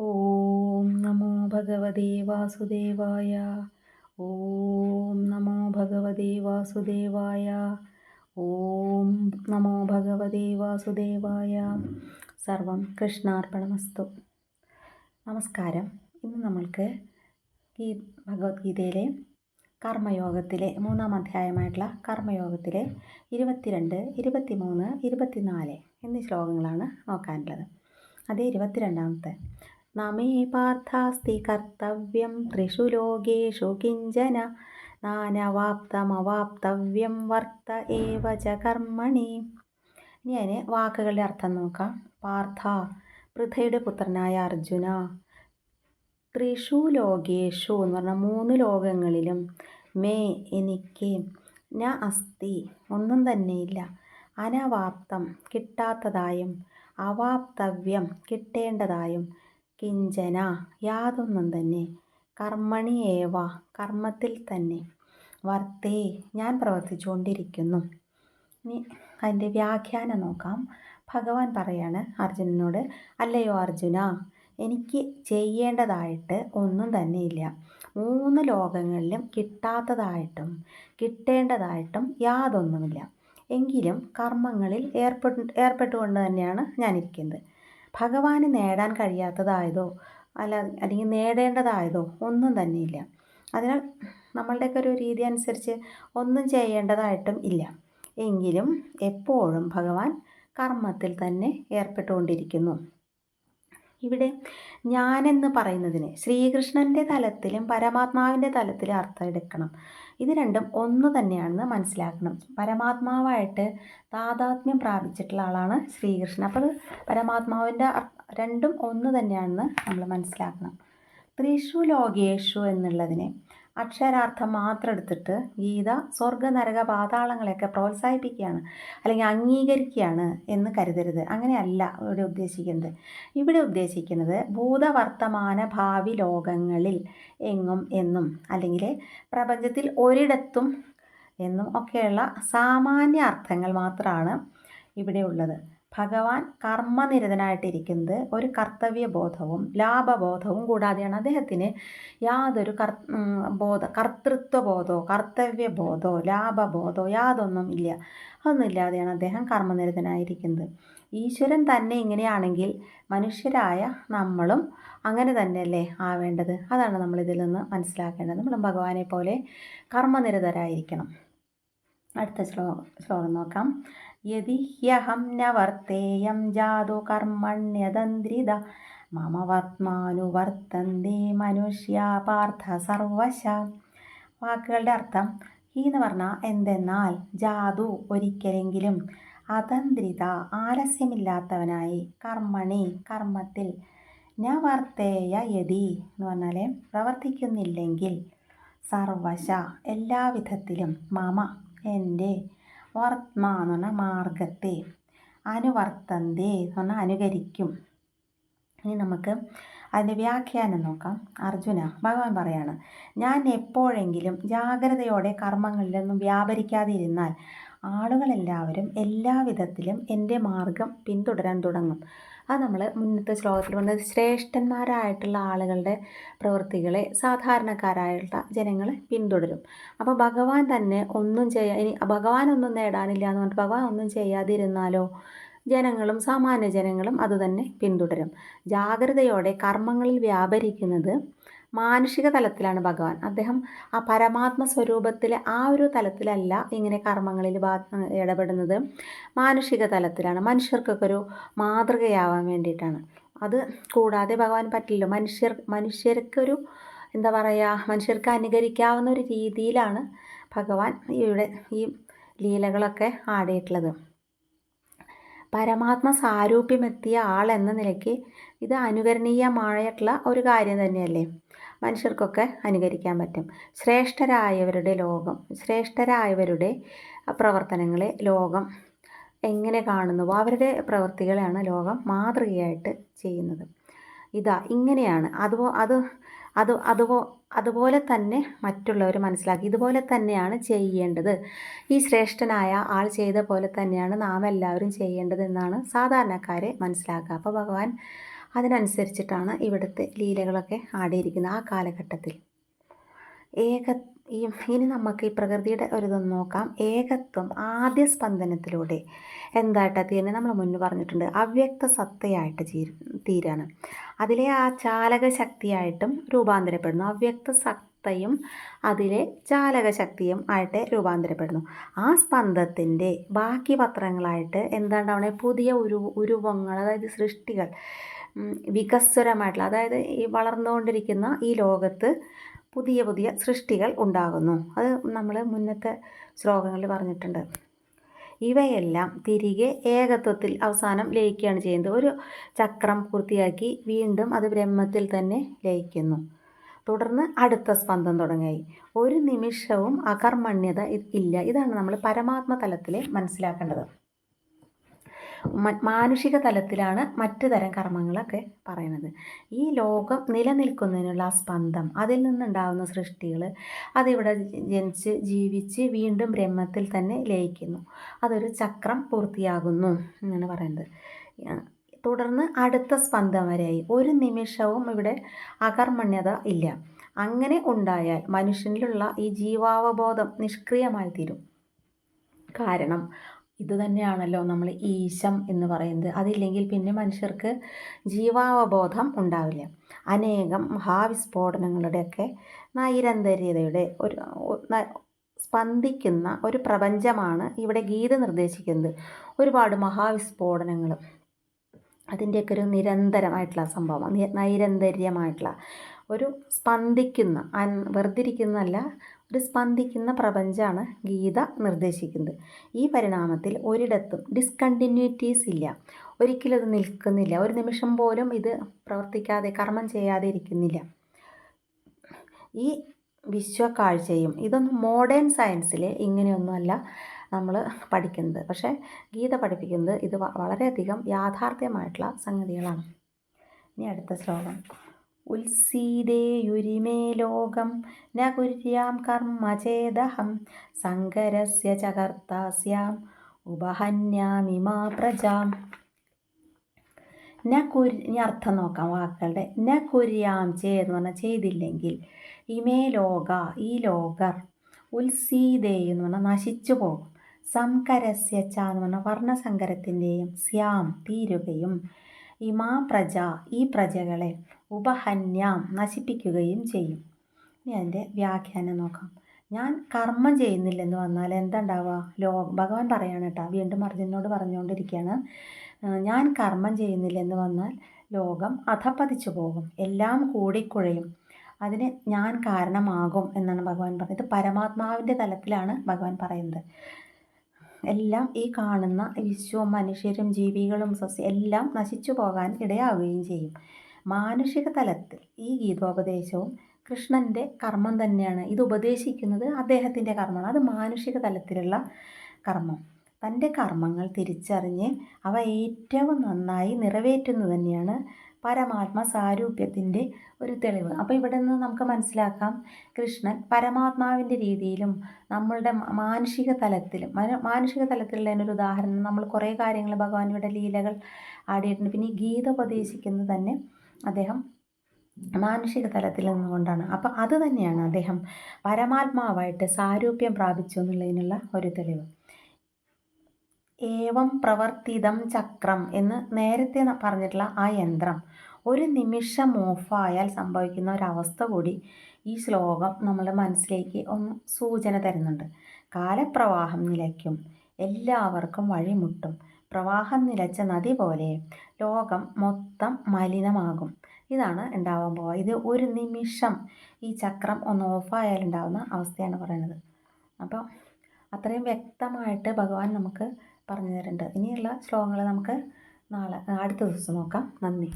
ഓം നമോ ഭഗവതേ വാസുദേവായ. ഓം നമോ ഭഗവതേ വാസുദേവായ. ഓം നമോ ഭഗവതേ വാസുദേവായ. സർവം കൃഷ്ണാർപ്പണമസ്തു. നമസ്കാരം. ഇന്ന് നമ്മൾക്ക് ഭഗവത്ഗീതയിലെ കർമ്മയോഗത്തിലെ 3-ാം അധ്യായമായിട്ടുള്ള കർമ്മയോഗത്തിലെ 22, 23, 24 എന്നീ ശ്ലോകങ്ങളാണ് നോക്കാനുള്ളത്. അതേ 22-ാമത്തെ നമേ പാർത്ഥാസ്തി കർത്തവ്യം ത്രിഷു ലോകേഷു കിഞ്ചന നാനവാപ്തമവാപ്തവ്യം വർത്ത ഏവ ച കർമ്മണി. ഇനി അതിന് വാക്കുകളുടെ അർത്ഥം നോക്കാം. പാർത്ഥ, പൃഥയുടെ പുത്രനായ അർജുന. ത്രിഷു ലോകേഷു എന്ന് പറഞ്ഞാൽ 3 ലോകങ്ങളിലും, മേ എനിക്ക്, ന അസ്തി ഒന്നും തന്നെയില്ല, അനവാപ്തം കിട്ടാത്തതായും, അവാപ്തവ്യം കിട്ടേണ്ടതായും, കിഞ്ചന യാതൊന്നും തന്നെ, കർമ്മണി ഏവ കർമ്മത്തിൽ തന്നെ, വർത്തേ ഞാൻ പ്രവർത്തിച്ചുകൊണ്ടിരിക്കുന്നു. ഇനി അതിൻ്റെ വ്യാഖ്യാനം നോക്കാം. ഭഗവാൻ പറയാണ് അർജുനനോട്, അല്ലയോ അർജുന, എനിക്ക് ചെയ്യേണ്ടതായിട്ട് ഒന്നും തന്നെയില്ല. 3 ലോകങ്ങളിലും കിട്ടാത്തതായിട്ടും കിട്ടേണ്ടതായിട്ടും യാതൊന്നുമില്ല. എങ്കിലും കർമ്മങ്ങളിൽ ഏർപ്പെട്ടുകൊണ്ട് തന്നെയാണ് ഞാനിരിക്കുന്നത്. ഭഗവാന് നേടാൻ കഴിയാത്തതായതോ അല്ലെങ്കിൽ നേടേണ്ടതായതോ ഒന്നും തന്നെയില്ല. അതിനാൽ നമ്മളുടെയൊക്കെ ഒരു രീതി അനുസരിച്ച് ഒന്നും ചെയ്യേണ്ടതായിട്ടും ഇല്ല. എങ്കിലും എപ്പോഴും ഭഗവാൻ കർമ്മത്തിൽ തന്നെ ഏർപ്പെട്ടുകൊണ്ടിരിക്കുന്നു. ഇവിടെ ഞാനെന്ന് പറയുന്നതിന് ശ്രീകൃഷ്ണൻ്റെ തലത്തിലും പരമാത്മാവിൻ്റെ തലത്തിലും അർത്ഥം എടുക്കണം. ഇത് രണ്ടും ഒന്ന് തന്നെയാണെന്ന് മനസ്സിലാക്കണം. പരമാത്മാവായിട്ട് താതാത്മ്യം പ്രാപിച്ചിട്ടുള്ള ആളാണ് ശ്രീകൃഷ്ണൻ. അപ്പോൾ അത് പരമാത്മാവിൻ്റെ രണ്ടും ഒന്ന് തന്നെയാണെന്ന് നമ്മൾ മനസ്സിലാക്കണം. ത്രിഷു ലോകേഷു എന്നുള്ളതിനെ അക്ഷരാർത്ഥം മാത്രം എടുത്തിട്ട് ഗീത സ്വർഗ നരക പാതാളങ്ങളെയൊക്കെ പ്രോത്സാഹിപ്പിക്കുകയാണ് അല്ലെങ്കിൽ അംഗീകരിക്കുകയാണ് എന്ന് കരുതരുത്. അങ്ങനെയല്ല ഇവിടെ ഉദ്ദേശിക്കുന്നത്. ഇവിടെ ഉദ്ദേശിക്കുന്നത് ഭൂതവർത്തമാന ഭാവി ലോകങ്ങളിൽ എങ്ങും എന്നും അല്ലെങ്കിൽ പ്രപഞ്ചത്തിൽ ഒരിടത്തും എന്നും ഒക്കെയുള്ള സാമാന്യ അർത്ഥങ്ങൾ മാത്രമാണ് ഇവിടെ ഉള്ളത്. ഭഗവാൻ കർമ്മനിരതനായിട്ടിരിക്കുന്നത് ഒരു കർത്തവ്യബോധവും ലാഭബോധവും കൂടാതെയാണ്. അദ്ദേഹത്തിന് യാതൊരു കർത്തൃത്വബോധമോ കർത്തവ്യബോധമോ ലാഭബോധമോ യാതൊന്നും ഇല്ല. അതൊന്നുമില്ലാതെയാണ് അദ്ദേഹം കർമ്മനിരതനായിരിക്കുന്നത്. ഈശ്വരൻ തന്നെ ഇങ്ങനെയാണെങ്കിൽ മനുഷ്യരായ നമ്മളും അങ്ങനെ തന്നെയല്ലേ ആവേണ്ടത്? അതാണ് നമ്മളിതിൽ നിന്ന് മനസ്സിലാക്കേണ്ടത്. നമ്മളും ഭഗവാനെ പോലെ കർമ്മനിരതരായിരിക്കണം. അടുത്ത ശ്ലോകം നോക്കാം. യദി ഹ്യഹം ന വർത്തേയം ജാതു കർമ്മണ്യതന്ത്രിത മമ വർത്തമാനുവർത്തന്തേ മനുഷ്യ പാർത്ഥ സർവശ. വാക്കുകളുടെ അർത്ഥം ഈ എന്ന് പറഞ്ഞാൽ എന്തെന്നാൽ, ജാതു ഒരിക്കലെങ്കിലും, അതന്ത്രിത ആലസ്യമില്ലാത്തവനായി, കർമ്മണി കർമ്മത്തിൽ, ന വർത്തേയ യതി എന്ന് പറഞ്ഞാൽ പ്രവർത്തിക്കുന്നില്ലെങ്കിൽ, സർവശ എല്ലാവിധത്തിലും, മമ എൻ്റെ, വർത്തമ എന്ന് പറഞ്ഞാൽ മാർഗത്തെ, അനുവർത്തന്തേ എന്ന് പറഞ്ഞാൽ അനുകരിക്കും. ഇനി നമുക്ക് അതിൻ്റെ വ്യാഖ്യാനം നോക്കാം. അർജുന, ഭഗവാൻ പറയാണ്, ഞാൻ എപ്പോഴെങ്കിലും ജാഗ്രതയോടെ കർമ്മങ്ങളിലൊന്നും വ്യാപരിക്കാതിരുന്നാൽ ആളുകളെല്ലാവരും എല്ലാവിധത്തിലും എൻ്റെ മാർഗം പിന്തുടരാൻ തുടങ്ങും. അത് നമ്മൾ മുന്നത്തെ ശ്ലോകത്തിൽ വന്നത് ശ്രേഷ്ഠന്മാരായിട്ടുള്ള ആളുകളുടെ പ്രവൃത്തികളെ സാധാരണക്കാരായിട്ടുള്ള ജനങ്ങൾ പിന്തുടരും. അപ്പോൾ ഭഗവാൻ തന്നെ ഒന്നും ഇനി ഭഗവാൻ ഒന്നും നേടാനില്ല എന്ന് പറഞ്ഞിട്ട് ഭഗവാൻ ഒന്നും ചെയ്യാതിരുന്നാലോ ജനങ്ങളും സാമാന്യ ജനങ്ങളും അതുതന്നെ പിന്തുടരും. ജാഗ്രതയോടെ കർമ്മങ്ങളിൽ വ്യാപരിക്കുന്നത് മാനുഷിക തലത്തിലാണ് ഭഗവാൻ. അദ്ദേഹം ആ പരമാത്മ സ്വരൂപത്തിലെ ആ ഒരു തലത്തിലല്ല ഇങ്ങനെ കർമ്മങ്ങളിൽ ഇടപെടുന്നത്, മാനുഷിക തലത്തിലാണ്. മനുഷ്യർക്കൊക്കെ ഒരു മാതൃകയാവാൻ വേണ്ടിയിട്ടാണ്. അത് കൂടാതെ ഭഗവാൻ പറ്റില്ലല്ലോ. മനുഷ്യർക്കൊരു എന്താ പറയുക, മനുഷ്യർക്ക് അനുകരിക്കാവുന്ന ഒരു രീതിയിലാണ് ഭഗവാൻ ഇവിടെ ഈ ലീലകളൊക്കെ ആടിയിട്ടുള്ളത്. പരമാത്മ സാരൂപ്യമെത്തിയ ആൾ എന്ന നിലയ്ക്ക് ഇത് അനുകരണീയമായിട്ടുള്ള ഒരു കാര്യം തന്നെയല്ലേ. മനുഷ്യർക്കൊക്കെ അനുകരിക്കാൻ പറ്റും. ശ്രേഷ്ഠരായവരുടെ ലോകം, ശ്രേഷ്ഠരായവരുടെ പ്രവർത്തനങ്ങളെ ലോകം എങ്ങനെ കാണുന്നുവോ അവരുടെ പ്രവൃത്തികളാണ് ലോകം മാതൃകയായിട്ട് ചെയ്യുന്നത്. ഇതാ ഇങ്ങനെയാണ് അതുപോലെ തന്നെ മറ്റുള്ളവർ മനസ്സിലാക്കി ഇതുപോലെ തന്നെയാണ് ചെയ്യേണ്ടത്. ഈ ശ്രേഷ്ഠനായ ആൾ ചെയ്ത പോലെ തന്നെയാണ് നാം എല്ലാവരും ചെയ്യേണ്ടത് എന്നാണ് സാധാരണക്കാരെ മനസ്സിലാക്കുക. അപ്പോൾ ഭഗവാൻ അതിനനുസരിച്ചിട്ടാണ് ഇവിടുത്തെ ലീലകളൊക്കെ ആടിയിരിക്കുന്നത് ആ കാലഘട്ടത്തിൽ. ഏക ഇനി നമുക്ക് ഈ പ്രകൃതിയുടെ ഒരിതൊന്ന് നോക്കാം. ഏകത്വം ആദ്യ സ്പന്ദനത്തിലൂടെ എന്തായിട്ടാണ് തീരുന്നത്? നമ്മൾ മുന്നേ പറഞ്ഞിട്ടുണ്ട്, അവ്യക്ത സത്തയായിട്ട് തീരാണ്. അതിലെ ആ ചാലക ശക്തിയായിട്ടും രൂപാന്തരപ്പെടുന്നു. അവ്യക്ത സത്തയും അതിലെ ചാലക ശക്തിയും ആയിട്ട് രൂപാന്തരപ്പെടുന്നു. ആ സ്പന്ദത്തിൻ്റെ ബാക്കി പത്രങ്ങളായിട്ട് എന്താണ്ടാവണേ? പുതിയ ഉരുവങ്ങൾ, അതായത് സൃഷ്ടികൾ, വികസ്വരമായിട്ടുള്ള, അതായത് ഈ വളർന്നുകൊണ്ടിരിക്കുന്ന ഈ ലോകത്ത് പുതിയ പുതിയ സൃഷ്ടികൾ ഉണ്ടാകുന്നു. അത് നമ്മൾ മുന്നത്തെ ശ്ലോകങ്ങളിൽ പറഞ്ഞിട്ടുണ്ട്. ഇവയെല്ലാം തിരികെ ഏകത്വത്തിൽ അവസാനം ലയിക്കുകയാണ് ചെയ്യുന്നത്. ഒരു ചക്രം പൂർത്തിയാക്കി വീണ്ടും അത് ബ്രഹ്മത്തിൽ തന്നെ ലയിക്കുന്നു. തുടർന്ന് അടുത്ത സ്പന്ദം തുടങ്ങി. ഒരു നിമിഷവും അകർമ്മണ്യത ഇല്ല. ഇതാണ് നമ്മൾ പരമാത്മ തലത്തിൽ മനസ്സിലാക്കേണ്ടത്. മാനുഷിക തലത്തിലാണ് മറ്റു തരം കർമ്മങ്ങളൊക്കെ പറയുന്നത്. ഈ ലോകം നിലനിൽക്കുന്നതിനുള്ള ആ സ്പന്ദം, അതിൽ നിന്നുണ്ടാകുന്ന സൃഷ്ടികൾ, അതിവിടെ ജനിച്ച് ജീവിച്ച് വീണ്ടും ബ്രഹ്മത്തിൽ തന്നെ ലയിക്കുന്നു. അതൊരു ചക്രം പൂർത്തിയാകുന്നു എന്നാണ് പറയുന്നത്. തുടർന്ന് അടുത്ത സ്പന്ദം വരെയായി. ഒരു നിമിഷവും ഇവിടെ അകർമ്മണ്യത ഇല്ല. അങ്ങനെ ഉണ്ടായാൽ മനുഷ്യനിലുള്ള ഈ ജീവാവബോധം നിഷ്ക്രിയമായി തീരും. കാരണം ഇതുതന്നെയാണല്ലോ നമ്മൾ ഈശം എന്ന് പറയുന്നത്. അതില്ലെങ്കിൽ പിന്നെ മനുഷ്യർക്ക് ജീവാവബോധം ഉണ്ടാവില്ല. അനേകം മഹാവിസ്ഫോടനങ്ങളുടെയൊക്കെ നൈരന്തര്യതയുടെ ഒരു സ്പന്ദിക്കുന്ന ഒരു പ്രപഞ്ചമാണ് ഇവിടെ ഗീത നിർദ്ദേശിക്കുന്നത്. ഒരുപാട് മഹാവിസ്ഫോടനങ്ങൾ, അതിൻ്റെയൊക്കെ ഒരു നിരന്തരമായിട്ടുള്ള സംഭവം, നൈരന്തര്യമായിട്ടുള്ള ഒരു സ്പന്ദിക്കുന്ന, വെറുതിരിക്കുന്നതല്ല, ഒരു സ്പന്ദിക്കുന്ന പ്രപഞ്ചമാണ് ഗീത നിർദ്ദേശിക്കുന്നത്. ഈ പരിണാമത്തിൽ ഒരിടത്തും ഡിസ്കണ്ടിന്യൂറ്റീസ് ഇല്ല. ഒരിക്കലും അത് നിൽക്കുന്നില്ല. ഒരു നിമിഷം പോലും ഇത് പ്രവർത്തിക്കാതെ, കർമ്മം ചെയ്യാതെ ഇരിക്കുന്നില്ല. ഈ വിശ്വക്കാഴ്ചയും ഇതൊന്നും മോഡേൺ സയൻസിൽ ഇങ്ങനെയൊന്നുമല്ല നമ്മൾ പഠിക്കുന്നത്. പക്ഷേ ഗീത പഠിപ്പിക്കുന്നത് ഇത് വളരെയധികം യാഥാർത്ഥ്യമായിട്ടുള്ള സംഗതികളാണ്. ഇനി അടുത്ത ശ്ലോകം. ഉത്സീദേയുരിമേ ലോകം ന കുര്യാം കർമ്മ ചേദഹം സങ്കരസ്യ ചകർത്താസ്യാം ഉപഹന്യാമിമാ പ്രജാം. ഇനി അർത്ഥം നോക്കാം വാക്കുകളുടെ. ന കുര്യാം എന്ന് പറഞ്ഞാൽ ചെയ്തില്ലെങ്കിൽ, ഇമേ ലോക ഈ ലോകർ, ഉത്സീദേ എന്ന് പറഞ്ഞാൽ നശിച്ചു പോകും, സംകരസ്യ എന്ന് പറഞ്ഞാൽ വർണ്ണസങ്കരത്തിൻ്റെയും, സ്യാം തീരുകയും, ഇമാ പ്രജ ഈ പ്രജകളെ, ഉപഹന്യാം നശിപ്പിക്കുകയും ചെയ്യും. ഇനി അതിൻ്റെ വ്യാഖ്യാനം നോക്കാം. ഞാൻ കർമ്മം ചെയ്യുന്നില്ലെന്ന് വന്നാൽ എന്താ ഉണ്ടാവുക? ഭഗവാൻ പറയാണ് കേട്ടോ, വീണ്ടും അർജുനനോട് പറഞ്ഞുകൊണ്ടിരിക്കുകയാണ്. ഞാൻ കർമ്മം ചെയ്യുന്നില്ലെന്ന് വന്നാൽ ലോകം അധപ്പതിച്ചു പോകും, എല്ലാം കൂടിക്കുഴയും, അതിന് ഞാൻ കാരണമാകും എന്നാണ് ഭഗവാൻ പറഞ്ഞത്. ഇത് പരമാത്മാവിൻ്റെ തലത്തിലാണ് ഭഗവാൻ പറയുന്നത്. എല്ലാം ഈ കാണുന്ന വിശ്വവും മനുഷ്യരും ജീവികളും എല്ലാം നശിച്ചു പോകാൻ ഇടയാവുകയും ചെയ്യും. മാനുഷിക തലത്തിൽ ഈ ഗീതോപദേശവും കൃഷ്ണൻ്റെ കർമ്മം തന്നെയാണ്. ഇത് ഉപദേശിക്കുന്നത് അദ്ദേഹത്തിൻ്റെ കർമ്മമാണ്. അത് മാനുഷിക തലത്തിലുള്ള കർമ്മം. തൻ്റെ കർമ്മങ്ങൾ തിരിച്ചറിഞ്ഞ് അവ ഏറ്റവും നന്നായി നിറവേറ്റുന്നത് തന്നെയാണ് പരമാത്മ സാരൂപ്യത്തിൻ്റെ ഒരു തെളിവ്. അപ്പോൾ ഇവിടെ നിന്ന് നമുക്ക് മനസ്സിലാക്കാം, കൃഷ്ണൻ പരമാത്മാവിൻ്റെ രീതിയിലും നമ്മളുടെ മാനുഷിക തലത്തിലും, മാനുഷിക തലത്തിലുള്ളതിനൊരു ഉദാഹരണം നമ്മൾ കുറേ കാര്യങ്ങൾ ഭഗവാൻ ഇവിടെ ലീലകൾ ആടിയിട്ടുണ്ട്. പിന്നെ ഈ ഗീത ഉപദേശിക്കുന്നത് തന്നെ അദ്ദേഹം മാനുഷിക തലത്തിൽ നിന്നുകൊണ്ടാണ്. അപ്പം അത് തന്നെയാണ് അദ്ദേഹം പരമാത്മാവായിട്ട് സാരൂപ്യം പ്രാപിച്ചു എന്നുള്ളതിനുള്ള ഒരു തെളിവ്. ഏവം പ്രവർത്തിതം ചക്രം എന്ന് നേരത്തെ പറഞ്ഞിട്ടുള്ള ആ യന്ത്രം ഒരു നിമിഷം ഓഫായാൽ സംഭവിക്കുന്ന ഒരവസ്ഥ കൂടി ഈ ശ്ലോകം നമ്മുടെ മനസ്സിലേക്ക് ഒന്ന് സൂചന തരുന്നുണ്ട്. കാലപ്രവാഹം നിലയ്ക്കും, എല്ലാവർക്കും വഴിമുട്ടും, പ്രവാഹം നിലച്ച നദി പോലെ ലോകം മൊത്തം മലിനമാകും. ഇതാണ് ഉണ്ടാവാൻ പോവുക. ഇത് ഒരു നിമിഷം ഈ ചക്രം ഒന്ന് ഓഫായാൽ ഉണ്ടാകുന്ന അവസ്ഥയാണ് പറയുന്നത്. അപ്പോൾ അത്രയും വ്യക്തമായിട്ട് ഭഗവാൻ നമുക്ക് പറഞ്ഞു തരുന്നുണ്ട്. ഇനിയുള്ള ശ്ലോകങ്ങൾ നമുക്ക് അടുത്ത ദിവസം നോക്കാം. നന്ദി.